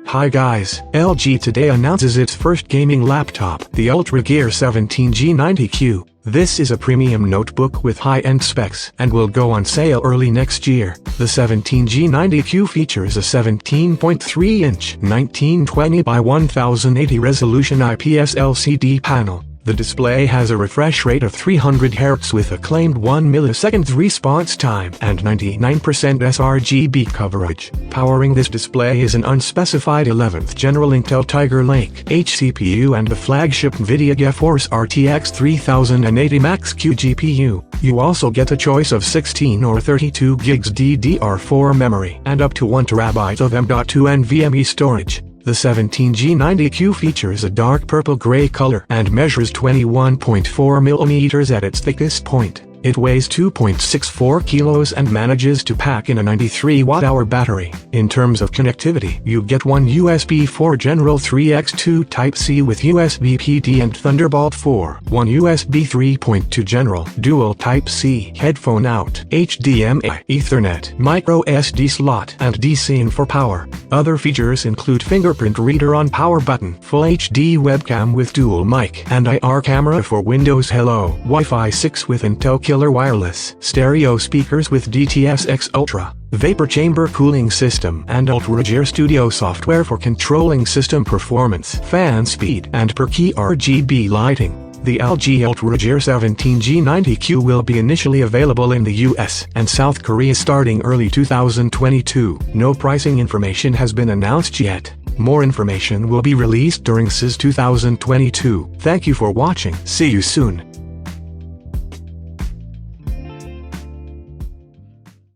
Hi guys, LG today announces its first gaming laptop, the UltraGear 17G90Q. This is a premium notebook with high-end specs and will go on sale early next year. The 17G90Q features a 17.3-inch 1920 by 1080 resolution IPS LCD panel. The display has a refresh rate of 300 Hz with a claimed 1 millisecond response time and 99% sRGB coverage. Powering this display is an unspecified 11th General Intel Tiger Lake H CPU and the flagship NVIDIA GeForce RTX 3080 Max-Q GPU. You also get a choice of 16 or 32 GB DDR4 memory and up to 1 Terabyte of M.2 Nvme storage. The 17G90Q features a dark purple-gray color and measures 21.4 mm at its thickest point. It weighs 2.64 kilos and manages to pack in a 93 Wh battery. In terms of connectivity, you get one USB 4 General 3x2 Type-C with USB PD and Thunderbolt 4, one USB 3.2 General Dual Type-C headphone out, HDMI, Ethernet, micro SD slot, and DC-in for power. Other features include fingerprint reader on power button, full HD webcam with dual mic, and IR camera for Windows Hello, Wi-Fi 6 with Intel Killer Wireless, stereo speakers with DTS:X Ultra, vapor chamber cooling system, and UltraGear Studio software for controlling system performance, fan speed, and per-key RGB lighting. The LG UltraGear 17G90Q will be initially available in the US and South Korea starting early 2022. No pricing information has been announced yet. More information will be released during CES 2022. Thank you for watching. See you soon.